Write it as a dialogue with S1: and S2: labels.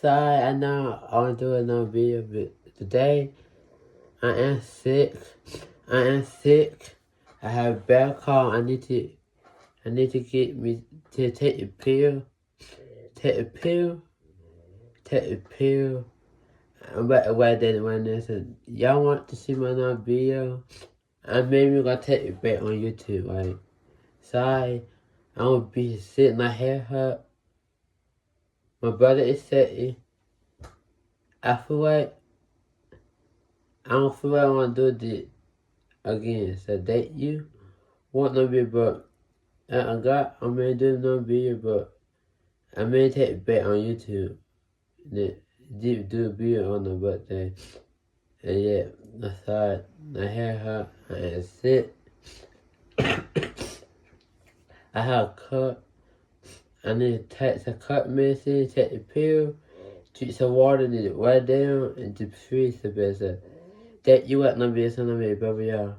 S1: Sorry, I know I want to do another video, but today I am sick. I have bad cold. I need to get me to take the pill. Take the pill. I'm about to wear that right now. So y'all want to see my another video? I maybe gonna take it back on YouTube. Like, sorry, I'm gonna be sick. My hair hurt. My brother is sick. I feel like I don't feel like I want to do this again. So that you want no video, but I'm gonna do no video, but I'm gonna take it back on YouTube. Do a video on the birthday. And yeah, I thought my hair hurt. I am sick. I have a cut. I need to take the cut medicine, take the pill, drink some water, need it right down, and just freeze the best. That you want no video, so no video, y'all.